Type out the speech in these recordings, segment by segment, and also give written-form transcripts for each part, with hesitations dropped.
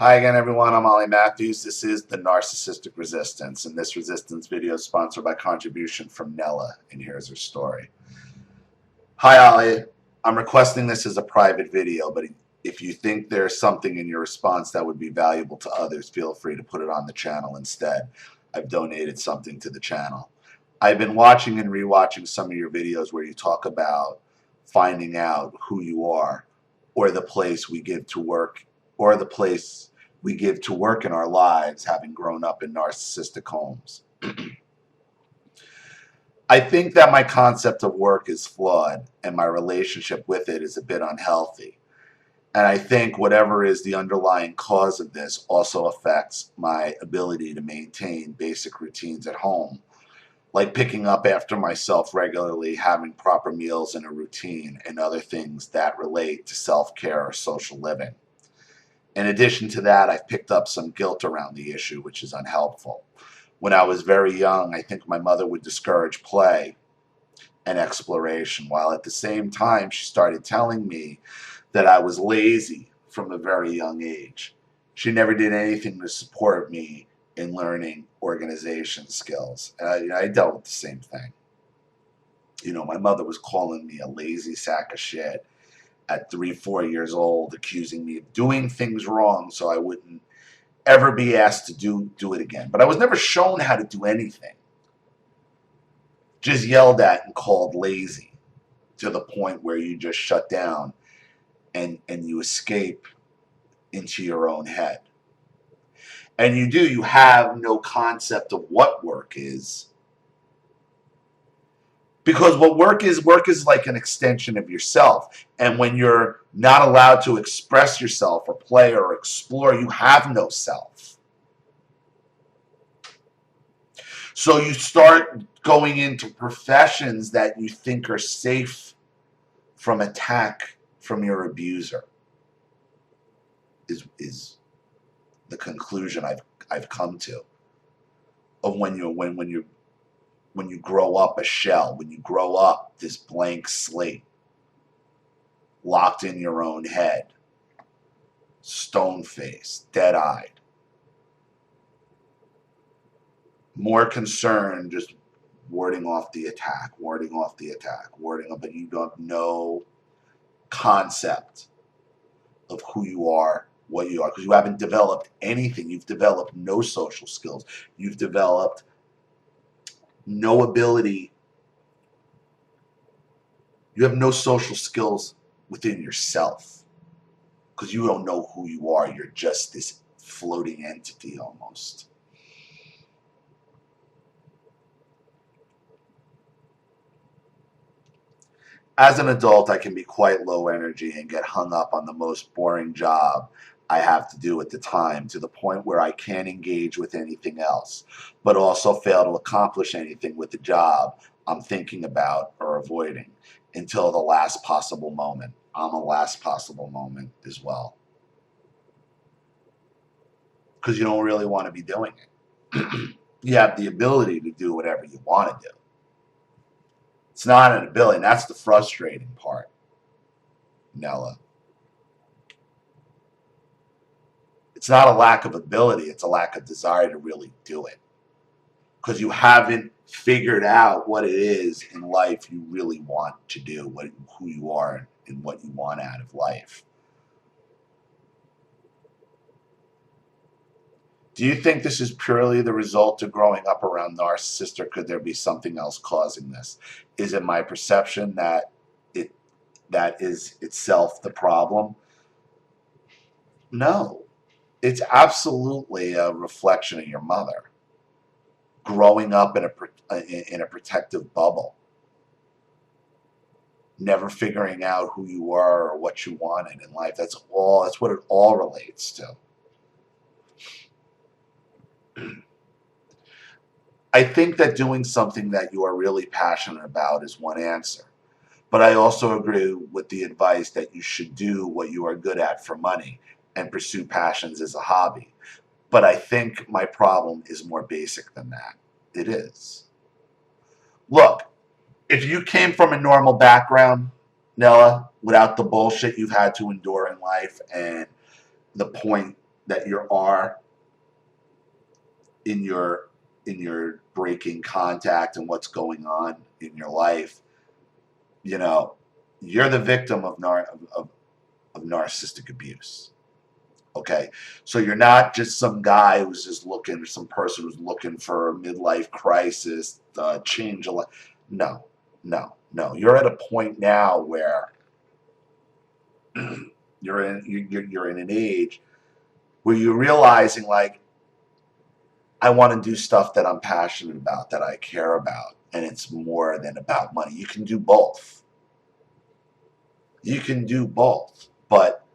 Hi again, everyone. I'm Ollie Matthews. This is the Narcissistic Resistance, and this resistance video is sponsored by contribution from Nella, and here's her story. Hi, Ollie. I'm requesting this as a private video, but if you think there's something in your response that would be valuable to others, feel free to put it on the channel instead. I've donated something to the channel. I've been watching and rewatching some of your videos where you talk about finding out who you are, or the place we give to work, or the place we give to work in our lives, having grown up in narcissistic homes. I think that my concept of work is flawed and my relationship with it is a bit unhealthy. And I think whatever is the underlying cause of this also affects my ability to maintain basic routines at home, like picking up after myself regularly, having proper meals and a routine, and other things that relate to self-care or social living. In addition to that, I've picked up some guilt around the issue, which is unhelpful. When I was very young, I think my mother would discourage play and exploration, while at the same time she started telling me that I was lazy from a very young age. She never did anything to support me in learning organization skills. And I dealt with the same thing. My mother was calling me a lazy sack of shit at 3, 4 years old, accusing me of doing things wrong so I wouldn't ever be asked to do it again. But I was never shown how to do anything. Just yelled at and called lazy, to the point where you just shut down and you escape into your own head. And you have no concept of what work is. Because what work is like an extension of yourself. And when you're not allowed to express yourself or play or explore, you have no self. So you start going into professions that you think are safe from attack from your abuser, is the conclusion I've come to of when you grow up a shell, when you grow up this blank slate, locked in your own head, stone-faced, dead-eyed, more concerned just warding off the attack, but you have no concept of who you are, what you are, because you haven't developed anything. You've developed no social skills. You've developed no ability. You have no social skills within yourself because you don't know who you are. You're just this floating entity almost. As an adult, I can be quite low energy and get hung up on the most boring job I have to do at the time, to the point where I can't engage with anything else, but also fail to accomplish anything with the job I'm thinking about or avoiding until the last possible moment. I'm a last possible moment as well, because you don't really want to be doing it. You have the ability to do whatever you want to do. It's not an ability, and that's the frustrating part, Nella. It's not a lack of ability, it's a lack of desire to really do it. Because you haven't figured out what it is in life you really want to do, who you are and what you want out of life. Do you think this is purely the result of growing up around narcissists, or could there be something else causing this? Is it my perception that that is itself the problem? No. It's absolutely a reflection of your mother. Growing up in a protective bubble. Never figuring out who you are or what you wanted in life. That's what it all relates to. I think that doing something that you are really passionate about is one answer. But I also agree with the advice that you should do what you are good at for money and pursue passions as a hobby. But I think my problem is more basic than that. It is. Look, if you came from a normal background, Nella, without the bullshit you've had to endure in life and the point that you are in your breaking contact and what's going on in your life, you know, you're the victim of narcissistic abuse. Okay, so you're not just some guy who's just looking, some person who's looking for a midlife crisis, change a life. No, no, no. You're at a point now where you're in an age where you're realizing, like, I want to do stuff that I'm passionate about, that I care about, and it's more than about money. You can do both. You can do both, but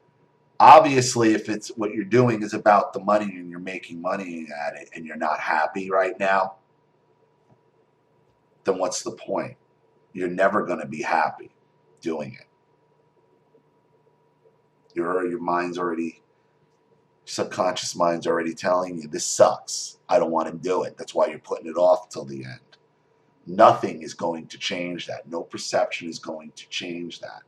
obviously, if it's what you're doing is about the money and you're making money at it and you're not happy right now, then what's the point? You're never going to be happy doing it. Your mind's already, subconscious mind's already telling you this sucks. I don't want to do it. That's why you're putting it off till the end. Nothing is going to change that. No perception is going to change that.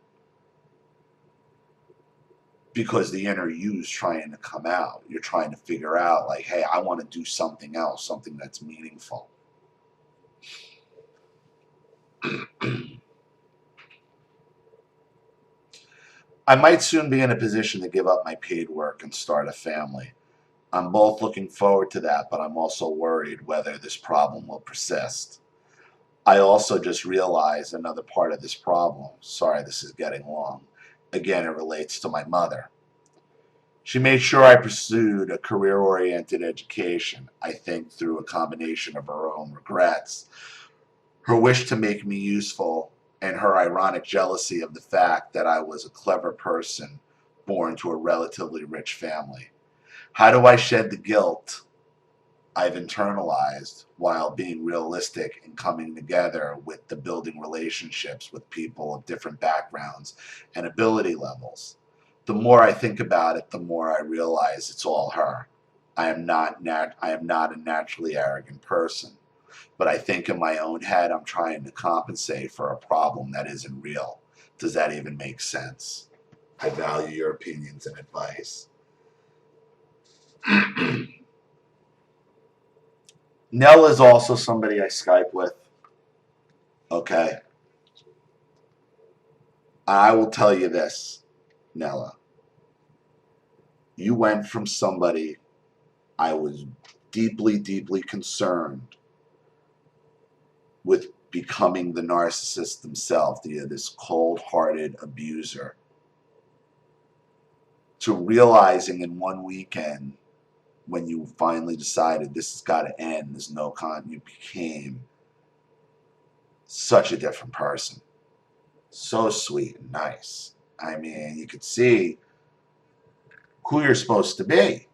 Because the inner you is trying to come out. You're trying to figure out, like, hey, I want to do something else, something that's meaningful. I might soon be in a position to give up my paid work and start a family. I'm both looking forward to that, but I'm also worried whether this problem will persist. I also just realized another part of this problem. Sorry, this is getting long. Again, it relates to my mother. She made sure I pursued a career-oriented education, I think through a combination of her own regrets, her wish to make me useful, and her ironic jealousy of the fact that I was a clever person born to a relatively rich family. How do I shed the guilt I've internalized while being realistic and coming together with the building relationships with people of different backgrounds and ability levels? The more I think about it, the more I realize it's all her. I am not a naturally arrogant person, but I think in my own head I'm trying to compensate for a problem that isn't real. Does that even make sense? I value your opinions and advice. Nell is also somebody I Skype with. Okay. I will tell you this, Nella. You went from somebody I was deeply, deeply concerned with becoming the narcissist himself, this cold-hearted abuser, to realizing in one weekend when you finally decided this has got to end, there's no you became such a different person. So sweet and nice. I mean, you could see who you're supposed to be.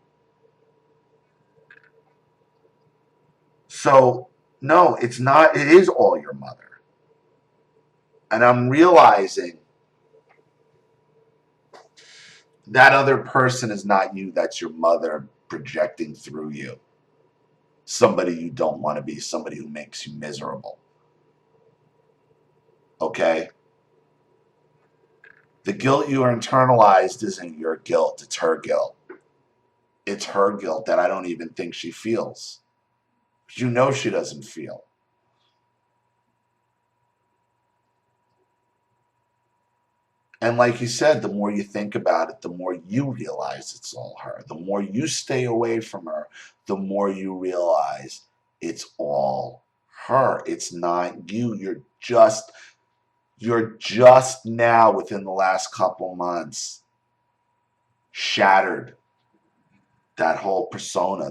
So, no, it's not, it is all your mother. And I'm realizing that other person is not you, that's your mother projecting through you. Somebody you don't want to be, somebody who makes you miserable. Okay? The guilt you are internalized isn't your guilt, it's her guilt. It's her guilt that I don't even think she feels. You know she doesn't feel. And like you said, the more you think about it, the more you realize it's all her. The more you stay away from her, the more you realize it's all her. It's not you. You're just now, within the last couple months, shattered that whole persona,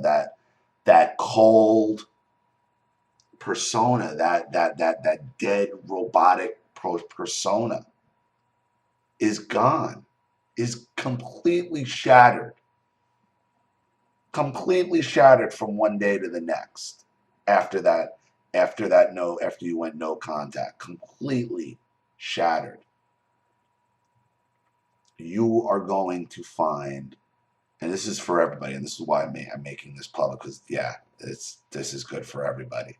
that cold persona, that dead robotic persona is gone, is completely shattered from one day to the next. After you went no contact, completely shattered. You are going to find, and this is for everybody, and this is why I'm making this public, because yeah, this is good for everybody.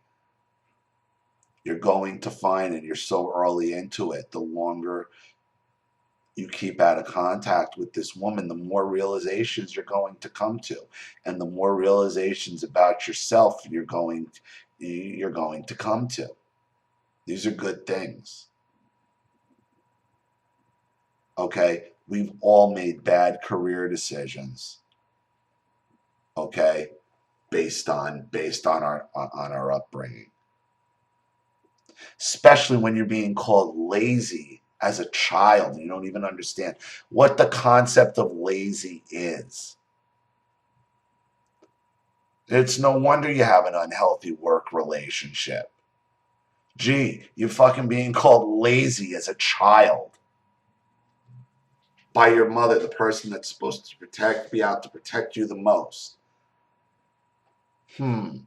You're going to find, and you're so early into it, the longer you keep out of contact with this woman, the more realizations you're going to come to, and the more realizations about yourself you're going to come to. These are good things. Okay, we've all made bad career decisions. Okay, based on our upbringing. Especially when you're being called lazy as a child. You don't even understand what the concept of lazy is. It's no wonder you have an unhealthy work relationship. Gee, you're fucking being called lazy as a child by your mother, the person that's supposed to be out to protect you the most. You're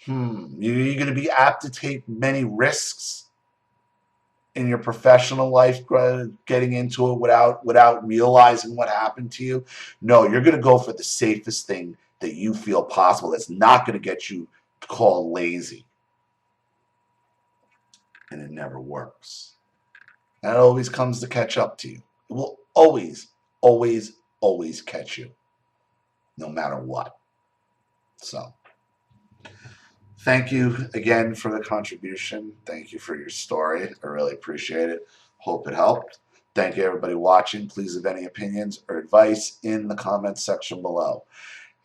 going to be apt to take many risks in your professional life, getting into it without realizing what happened to you. No, you're going to go for the safest thing that you feel possible. That's not going to get you called lazy, and it never works. That always comes to catch up to you. It will always, always, always catch you, no matter what. So, thank you again for the contribution. Thank you for your story. I really appreciate it. Hope it helped. Thank you, everybody watching. Please leave any opinions or advice in the comments section below.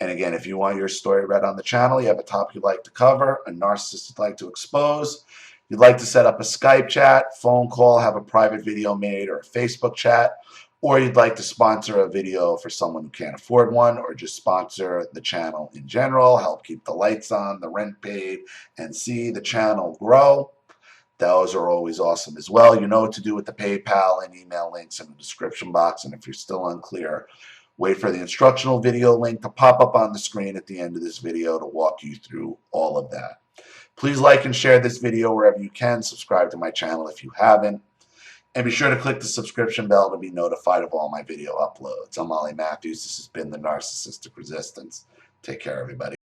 And again, if you want your story read on the channel, you have a topic you'd like to cover, a narcissist you'd like to expose, you'd like to set up a Skype chat, phone call, have a private video made, or a Facebook chat, or you'd like to sponsor a video for someone who can't afford one, or just sponsor the channel in general, help keep the lights on, the rent paid, and see the channel grow, those are always awesome as well. You know what to do with the PayPal and email links in the description box. And if you're still unclear, wait for the instructional video link to pop up on the screen at the end of this video to walk you through all of that. Please like and share this video wherever you can. Subscribe to my channel if you haven't. And be sure to click the subscription bell to be notified of all my video uploads. I'm Ollie Matthews. This has been the Narcissistic Resistance. Take care, everybody.